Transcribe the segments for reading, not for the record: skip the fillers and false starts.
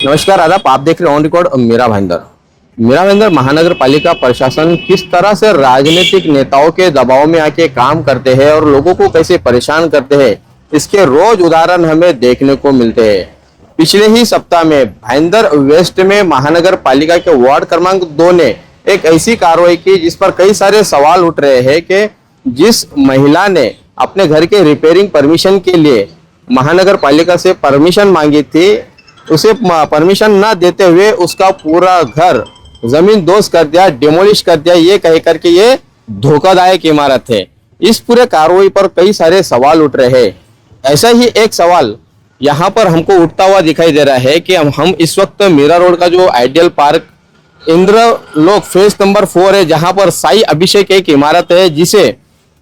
नमस्कार आदाब, आप देख रहे हैं ऑन रिकॉर्ड मेरा भाईंदर। मेरा भाईंदर महानगर पालिका प्रशासन किस तरह से राजनीतिक नेताओं के दबाव में आके काम करते हैं और लोगों को कैसे परेशान करते हैं, इसके रोज उदाहरण हमें देखने को मिलते हैं। पिछले ही सप्ताह में भाईंदर वेस्ट में महानगर पालिका के वार्ड क्रमांक 2 ने एक ऐसी कार्रवाई की जिस पर कई सारे सवाल उठ रहे हैं कि जिस महिला ने अपने घर के रिपेयरिंग परमिशन के लिए महानगर पालिका से परमिशन मांगी थी, उसे परमिशन ना देते हुए उसका पूरा घर जमीन दोस्त कर दिया, डिमोलिश कर दिया, ये कह करके ये धोखादायक इमारत है। इस पूरे कार्रवाई पर कई सारे सवाल उठ रहे हैं। ऐसा ही एक सवाल यहाँ पर हमको उठता हुआ दिखाई दे रहा है कि हम इस वक्त मीरा रोड का जो ideal park Indralok phase number 4 है, जहां पर साई अभिषेक एक इमारत है जिसे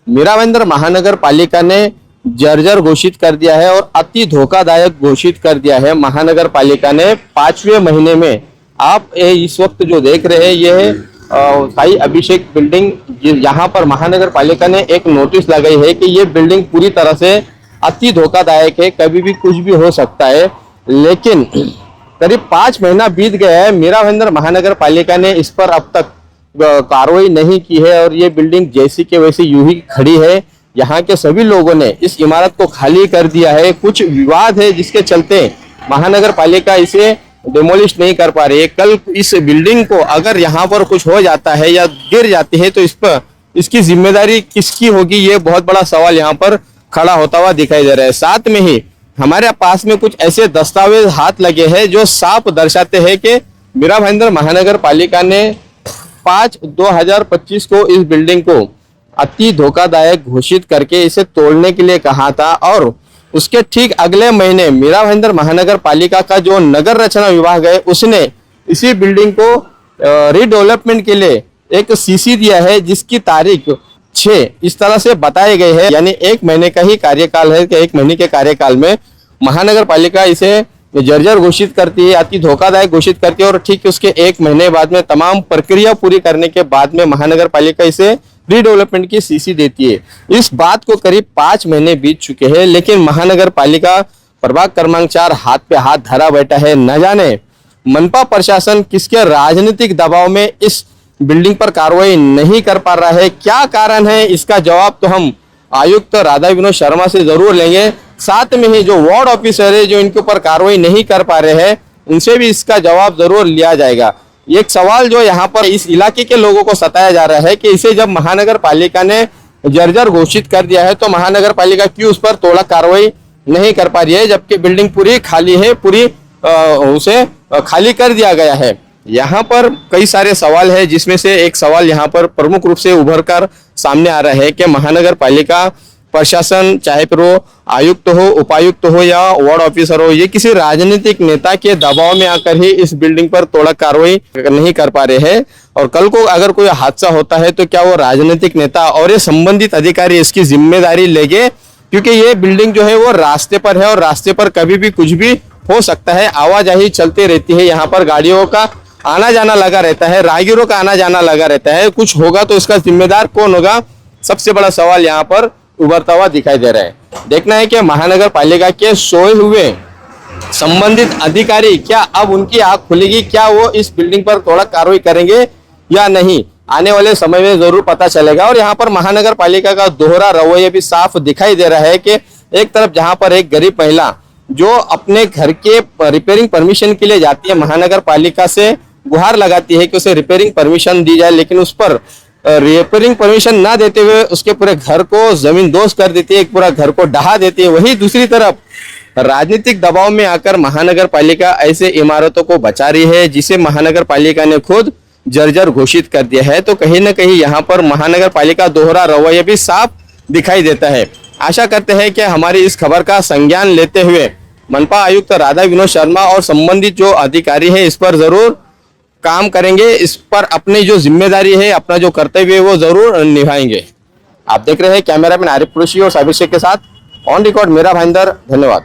मीरा भाईंदर महानगर पालिका ने जर्जर घोषित कर दिया है और अति धोखादायक घोषित कर दिया है महानगर पालिका ने 5वें महीने में। आप इस वक्त जो देख रहे हैं ये है साई अभिषेक बिल्डिंग, यहाँ पर महानगर पालिका ने एक नोटिस लगाई है कि ये बिल्डिंग पूरी तरह से अति धोखादायक है, कभी भी कुछ भी हो सकता है। लेकिन करीब 5 महीना बीत गया है, मीरा भाईंदर महानगर पालिका ने इस पर अब तक कार्रवाई नहीं की है और ये बिल्डिंग जैसी के वैसी यूं ही खड़ी है। यहाँ के सभी लोगों ने इस इमारत को खाली कर दिया है। कुछ विवाद है जिसके चलते महानगर पालिका इसे डिमोलिश नहीं कर पा रही है। कल इस बिल्डिंग को अगर यहाँ पर कुछ हो जाता है या गिर जाती है तो इस पर इसकी जिम्मेदारी किसकी होगी, ये बहुत बड़ा सवाल यहाँ पर खड़ा होता हुआ दिखाई दे रहा है। साथ में ही हमारे पास में कुछ ऐसे दस्तावेज हाथ लगे हैं जो साफ दर्शाते हैं कि मीरा भाईंदर महानगर पालिका ने 5/2025 को इस बिल्डिंग को अति धोखादायक घोषित करके इसे तोड़ने के लिए कहा था और उसके ठीक अगले महीने मीरा भाईंदर महानगर पालिका का जो नगर रचना विभाग है उसने इसी बिल्डिंग को रीडेवलपमेंट के लिए एक सीसी दिया है जिसकी तारीख 6 इस तरह से बताए गए हैं। यानी 1 महीने का ही कार्यकाल है कि 1 महीने के कार्यकाल में महानगर पालिका इसे जर्जर घोषित करती है, अति धोखादायक घोषित करती है और ठीक उसके 1 महीने बाद में तमाम प्रक्रिया पूरी करने के बाद में महानगर पालिका इसे रीडेवलपमेंट की सीसी देती है। इस बात को करीब 5 महीने बीत चुके हैं, लेकिन महानगर पालिका प्रभाग क्रमांक 4 हाथ पे हाथ धरा बैठा है। न जाने मनपा प्रशासन किसके राजनीतिक दबाव में इस बिल्डिंग पर कार्रवाई नहीं कर पा रहा है, क्या कारण है, इसका जवाब तो हम आयुक्त राधा विनोद शर्मा से जरूर लेंगे। साथ में ही जो वार्ड ऑफिसर है जो इनके ऊपर कार्रवाई नहीं कर पा रहे हैं उनसे भी इसका जवाब जरूर लिया जाएगा। एक सवाल जो यहाँ पर इस इलाके के लोगों को सताया जा रहा है कि इसे जब महानगर पालिका ने जर्जर घोषित कर दिया है तो महानगर पालिका क्यों उस पर तोड़ा कार्रवाई नहीं कर पा रही है, जबकि बिल्डिंग पूरी खाली है, पूरी उसे खाली कर दिया गया है। यहाँ पर कई सारे सवाल है जिसमें से एक सवाल यहाँ पर प्रमुख रूप से उभर कर सामने आ रहा है कि महानगर पालिका प्रशासन, चाहे फिर वो आयुक्त हो, उपायुक्त हो या वार्ड ऑफिसर हो, ये किसी राजनीतिक नेता के दबाव में आकर ही इस बिल्डिंग पर तोड़ा कार्रवाई नहीं कर पा रहे हैं। और कल को अगर कोई हादसा होता है तो क्या वो राजनीतिक नेता और ये संबंधित अधिकारी इसकी जिम्मेदारी लेंगे, क्योंकि ये बिल्डिंग जो है वो रास्ते पर है और रास्ते पर कभी भी कुछ भी हो सकता है। आवाजाही चलती रहती है, यहाँ पर गाड़ियों का आना जाना लगा रहता है, राहगीरों का आना जाना लगा रहता है। कुछ होगा तो इसका जिम्मेदार कौन होगा, सबसे बड़ा सवाल यहाँ पर उभरता हुआ दिखाई दे रहा है। देखना है कि महानगर पालिका के सोए हुए संबंधित अधिकारी क्या अब उनकी आंख खुलेगी, क्या वो इस बिल्डिंग पर थोड़ा कार्रवाई करेंगे या नहीं, आने वाले समय में जरूर पता चलेगा। और यहाँ पर महानगर पालिका का दोहरा रवैया भी साफ दिखाई दे रहा है कि एक तरफ जहाँ पर एक गरीब महिला जो अपने घर के रिपेयरिंग परमिशन के लिए जाती है, महानगर पालिका से गुहार लगाती है कि उसे रिपेयरिंग परमिशन दी जाए, लेकिन उस पर रिपेयरिंग परमिशन ना देते हुए उसके पूरे घर को जमीन दोस्त कर देती है, पूरा घर को ढहा देती है। वही दूसरी तरफ राजनीतिक दबाव में आकर महानगर पालिका ऐसे इमारतों को बचा रही है जिसे महानगर पालिका ने खुद जर्जर घोषित कर दिया है। तो कहीं ना कहीं यहाँ पर महानगर पालिका दोहरा रवैया भी साफ दिखाई देता है। आशा करते हैं कि हमारी इस खबर का संज्ञान लेते हुए मनपा आयुक्त राधा विनोद शर्मा और संबंधित जो अधिकारी है इस पर जरूर काम करेंगे, इस पर अपनी जो जिम्मेदारी है, अपना जो कर्तव्य है वो जरूर निभाएंगे। आप देख रहे हैं कैमरामैन आरिफ कुरैशी और साबिर शेख के साथ ऑन रिकॉर्ड मेरा भाईंदर। धन्यवाद।